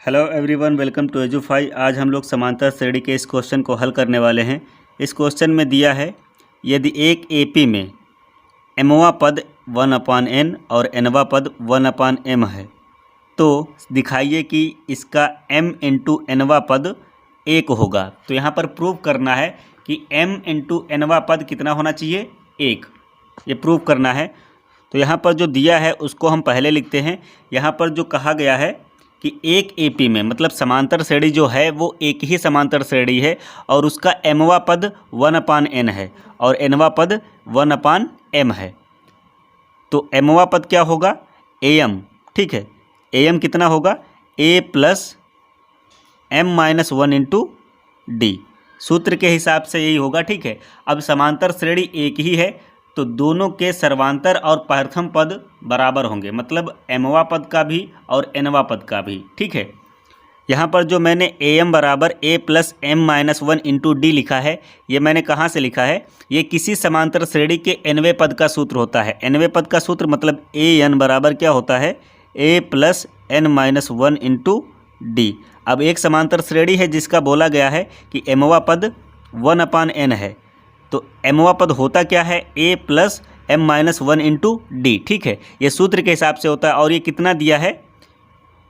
Hello everyone, welcome to Edufy. आज हम लोग समांतर श्रेणी के इस क्वेश्चन को हल करने वाले हैं। इस क्वेश्चन में दिया है, यदि एक एपी में एमवा पद 1/n और एनवा पद 1/m है तो दिखाइए कि इसका m इंटू एनवा पद 1 होगा। तो यहाँ पर प्रूव करना है कि m इंटू एनवा पद कितना होना चाहिए, 1। ये प्रूव करना है। तो यहाँ पर जो दिया है उसको हम पहले लिखते हैं। यहाँ पर जो कहा गया है कि एक एपी में मतलब समांतर श्रेणी जो है वो एक ही समांतर श्रेणी है और उसका एमवा पद 1/n है और एनवा पद 1/m है। तो एमवा पद क्या होगा, am, ठीक है। am कितना होगा, a plus m-1 into D. सूत्र के हिसाब से यही होगा, ठीक है। अब समांतर श्रेणी एक ही है तो दोनों के सर्वांतर और प्रथम पद बराबर होंगे, मतलब एमवा पद का भी और एनवा पद का भी, ठीक है। यहाँ पर जो मैंने am बराबर a plus m-1 into D लिखा है, ये मैंने कहाँ से लिखा है, ये किसी समांतर श्रेणी के nवें पद का सूत्र होता है। nवें पद का सूत्र मतलब an बराबर क्या होता है, a plus n-1 into D. अब एक समांतर श्रेणी है जिसका बोला गया है कि एमवा पद 1/n है, तो एमवा पद होता क्या है, a plus m-1 into D, ठीक है। ये सूत्र के हिसाब से होता है। और ये कितना दिया है,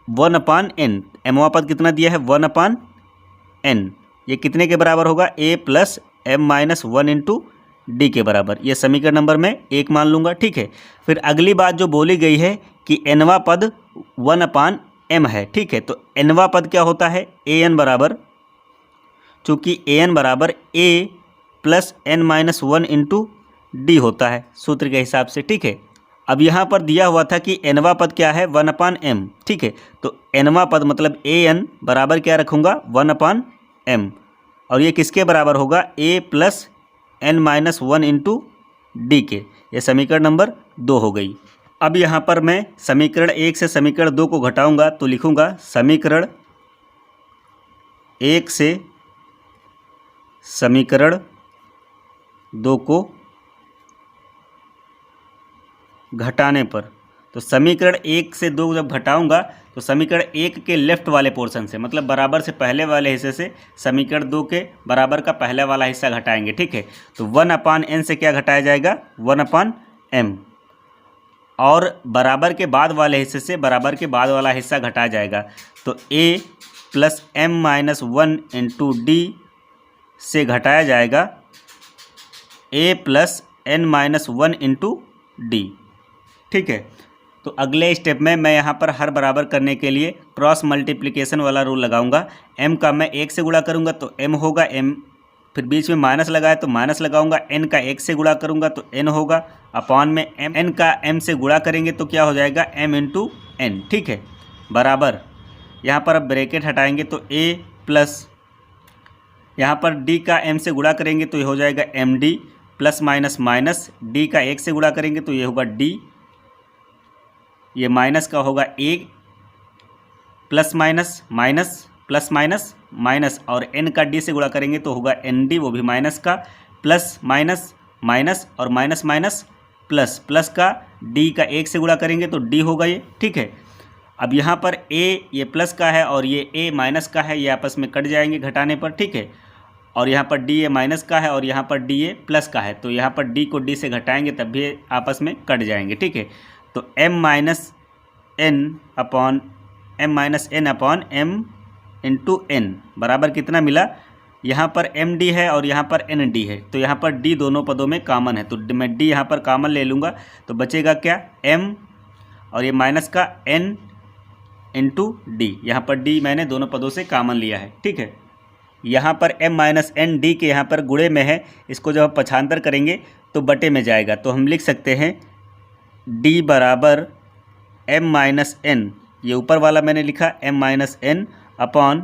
1/n। एमवा पद कितना दिया है, 1/n। ये कितने के बराबर होगा, a plus m-1 into D के बराबर। ये समीकरण नंबर में 1 मान लूँगा, ठीक है। फिर अगली बात जो बोली गई है कि एनवा पद 1/m है, ठीक है। तो एनवा पद क्या होता है, an बराबर, चूँकि an बराबर a plus n-1 into D होता है सूत्र के हिसाब से, ठीक है। अब यहाँ पर दिया हुआ था कि एनवा पद क्या है, 1/m, ठीक है। तो एनवा पद मतलब an बराबर क्या रखूँगा, 1/m। और ये किसके बराबर होगा, a plus n-1 into D के। ये समीकरण नंबर 2 हो गई। अब यहाँ पर मैं समीकरण 1 से समीकरण 2 को घटाऊँगा तो लिखूँगा समीकरण 1 से समीकरण 2 को घटाने पर, तो समीकरण 1 से 2 जब घटाऊंगा तो समीकरण 1 के लेफ्ट वाले पोर्शन से मतलब बराबर से पहले वाले हिस्से से समीकरण 2 के बराबर का पहले वाला हिस्सा घटाएंगे, ठीक है। तो 1/n से क्या घटाया जाएगा, 1/m। और बराबर के बाद वाले हिस्से से बराबर के बाद वाला हिस्सा घटाया जाएगा। तो a plus m-1 into D से घटाया जाएगा a plus n-1 into D, ठीक है। तो अगले स्टेप में मैं यहाँ पर हर बराबर करने के लिए क्रॉस मल्टीप्लिकेशन वाला रूल लगाऊंगा। m का मैं 1 से गुणा करूँगा तो m होगा m, फिर बीच में माइनस लगाए तो माइनस लगाऊंगा, n का 1 से गुणा करूँगा तो n होगा, अपॉन में n का m से गुणा करेंगे तो क्या हो जाएगा, m इंटू n, ठीक है। बराबर यहाँ पर अब ब्रैकेट हटाएंगे तो a प्लस यहाँ पर d का m से गुणा करेंगे तो ये हो जाएगा md plus minus minus d का 1 से गुणा करेंगे तो ये होगा d, ये माइनस का होगा a plus minus minus plus minus minus, और n का d से गुणा करेंगे तो होगा nd, वो भी माइनस का, प्लस माइनस माइनस और माइनस माइनस प्लस, प्लस का d का 1 से गुणा करेंगे तो d होगा ये, ठीक है। अब यहाँ पर a ये प्लस का है और ये a माइनस का है, ये आपस में कट जाएंगे घटाने पर, ठीक है। और यहाँ पर d ये माइनस का है और यहाँ पर d ये प्लस का है, तो यहाँ पर d को d से घटाएंगे तब भी आपस में कट जाएंगे, ठीक है। तो m-n upon m into n बराबर कितना मिला, यहाँ पर md है और यहाँ पर nd है, तो यहाँ पर d दोनों पदों में कॉमन है, तो मैं d यहाँ पर कॉमन ले लूँगा तो बचेगा क्या, m और ये माइनस का n इंटू डी। यहाँ पर d मैंने दोनों पदों से कॉमन लिया है, ठीक है। यहाँ पर m-n के यहाँ पर गुणे में है, इसको जब हम पक्षांतर करेंगे तो बटे में जाएगा, तो हम लिख सकते हैं d बराबर m-n, ये ऊपर वाला मैंने लिखा m-n upon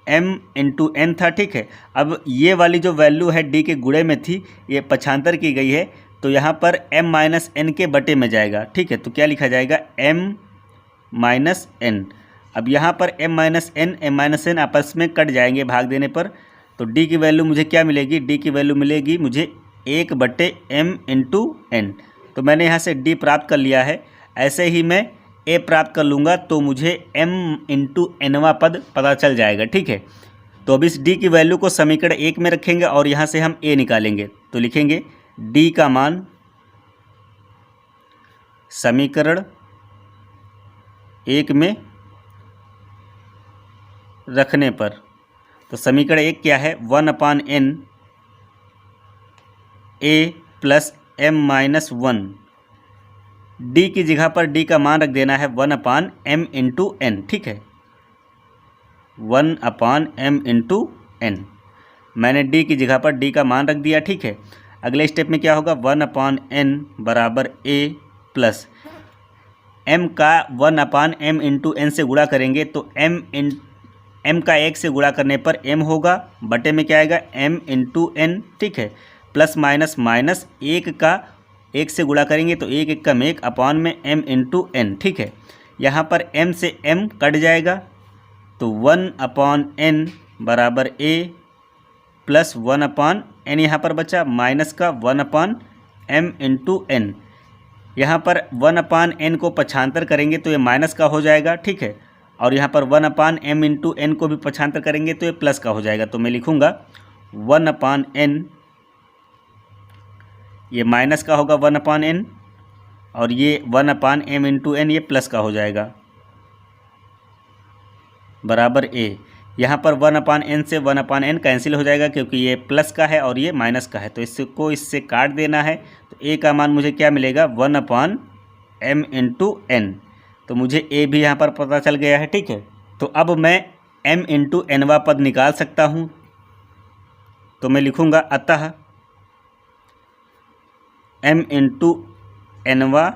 m into n था, ठीक है। अब ये वाली जो वैल्यू है d के गुणे में थी, ये पक्षांतर की गई है, तो यहाँ पर m-n के बटे में जाएगा, ठीक है। तो क्या लिखा जाएगा, m-n। अब यहाँ पर m-n आपस में कट जाएंगे भाग देने पर, तो d की वैल्यू मुझे क्या मिलेगी, d की वैल्यू मिलेगी मुझे 1/m इंटू n। तो मैंने यहाँ से d प्राप्त कर लिया है। ऐसे ही मैं ए प्राप्त कर लूँगा तो मुझे m इंटू एनवा पद पता चल जाएगा, ठीक है। तो अब इस d की वैल्यू को समीकरण 1 में रखेंगे और यहाँ से हम a निकालेंगे। तो लिखेंगे d का मान समीकरण 1 में रखने पर, तो समीकरण 1 क्या है, 1/n a plus m minus 1। d की जगह पर d का मान रख देना है 1/m इंटू n, ठीक है, 1/m इंटू n। मैंने d की जगह पर d का मान रख दिया, ठीक है। अगले स्टेप में क्या होगा, 1/n बराबर a प्लस m का 1/m इंटू n से गुणा करेंगे तो m का 1 से गुणा करने पर m होगा, बटे में क्या आएगा m इंटू n, ठीक है, प्लस माइनस माइनस 1 का 1 से गुणा करेंगे तो 1 1 कम 1 अपॉन में m इंटू n, ठीक है। यहाँ पर m से m कट जाएगा तो 1/n बराबर a प्लस 1/n यहाँ पर बचा माइनस का 1/m इंटू n। यहाँ पर 1/n को पक्षांतर करेंगे तो ये माइनस का हो जाएगा, ठीक है, और यहाँ पर 1/m इंटू n को भी पक्षांतर करेंगे तो ये प्लस का हो जाएगा। तो मैं लिखूँगा 1/n, ये माइनस का होगा 1/n और ये 1/m इंटू n ये प्लस का हो जाएगा बराबर a। यहाँ पर 1/n से 1/n कैंसिल हो जाएगा क्योंकि ये प्लस का है और ये माइनस का है, तो इसको इससे काट देना है। तो a का मान मुझे क्या मिलेगा, 1/m इंटू n। तो मुझे a भी यहाँ पर पता चल गया है, ठीक है। तो अब मैं m इंटू nवा पद निकाल सकता हूँ। तो मैं लिखूँगा अतः m इंटू nवा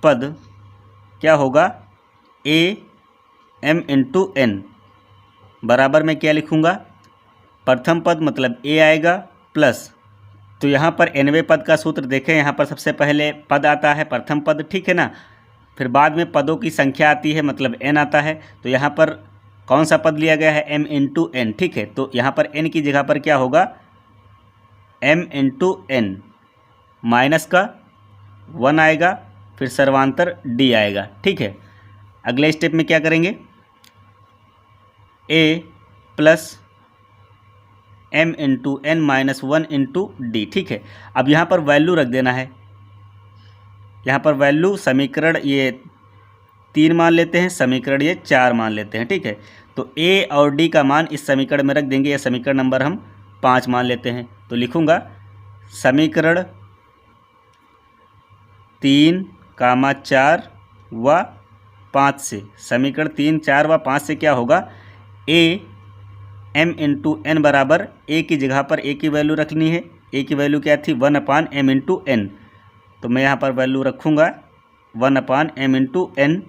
पद क्या होगा, a m इंटू n बराबर में क्या लिखूँगा, प्रथम पद मतलब a आएगा प्लस, तो यहाँ पर nवें पद का सूत्र देखें, यहाँ पर सबसे पहले पद आता है प्रथम पद, ठीक है ना, फिर बाद में पदों की संख्या आती है मतलब n आता है। तो यहाँ पर कौन सा पद लिया गया है, m इंटू n, ठीक है। तो यहाँ पर n की जगह पर क्या होगा, m इंटू n माइनस का 1 आएगा, फिर सर्वांतर d आएगा, ठीक है। अगले स्टेप में क्या करेंगे, a plus m into n minus 1 into D, ठीक है। अब यहाँ पर वैल्यू रख देना है, यहाँ पर वैल्यू समीकरण ये 3 मान लेते हैं, समीकरण ये 4 मान लेते हैं, ठीक है। तो a और d का मान इस समीकरण में रख देंगे, यह समीकरण नंबर हम 5 मान लेते हैं। तो लिखूँगा समीकरण 3, 4 व 5 से, समीकरण 3, 4 व 5 से क्या होगा, a m इंटू n बराबर a की जगह पर a की वैल्यू रखनी है। a की वैल्यू क्या थी, 1/m इंटू n। तो मैं यहाँ पर वैल्यू रखूँगा 1/m इंटू n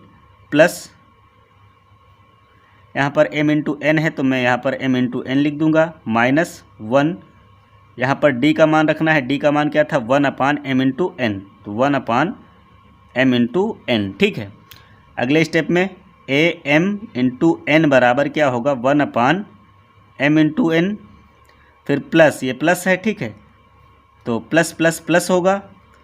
प्लस, यहाँ पर m इंटू n है तो मैं यहाँ पर m इंटू n लिख दूँगा, माइनस 1। यहाँ पर d का मान रखना है, d का मान क्या था, 1/m इंटू n, तो 1/m इंटू n, ठीक है। अगले स्टेप में a m इंटू n बराबर क्या होगा, 1/m इंटू n, फिर प्लस, ये प्लस है, ठीक है, तो प्लस प्लस प्लस होगा,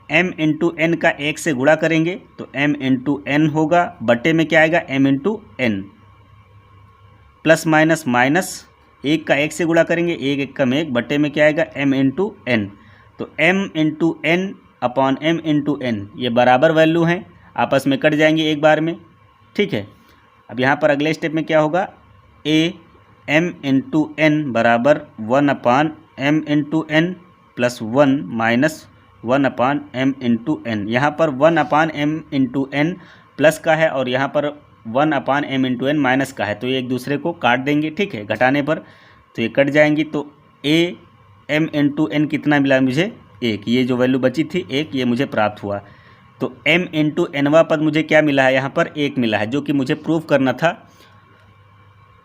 m इंटू n का 1 से गुणा करेंगे तो m इंटू n होगा, बटे में क्या आएगा, m into n, plus minus minus 1 का 1 से गुणा करेंगे, 1 1 कम 1, बटे में क्या आएगा, m इंटू n। तो m into n upon m into n ये बराबर वैल्यू हैं, आपस में कट जाएंगे एक बार में, ठीक है। अब यहाँ पर अगले स्टेप में क्या होगा, a m इंटू n बराबर 1/m into n plus 1 minus 1/m into n। यहाँ पर 1/m इंटू n प्लस का है और यहाँ पर 1/m इंटू n माइनस का है, तो ये एक दूसरे को काट देंगे, ठीक है, घटाने पर तो ये कट जाएंगी। तो a m इंटू n कितना मिला मुझे, 1, ये जो वैल्यू बची थी 1, ये मुझे प्राप्त हुआ। तो m इंटू nवा पद मुझे क्या मिला है, यहाँ पर 1 मिला है, जो कि मुझे प्रूव करना था।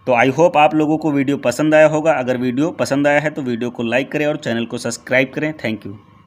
तो आई होप आप लोगों को वीडियो पसंद आया होगा। अगर वीडियो पसंद आया है तो वीडियो को लाइक करें और चैनल को सब्सक्राइब करें। Thank you.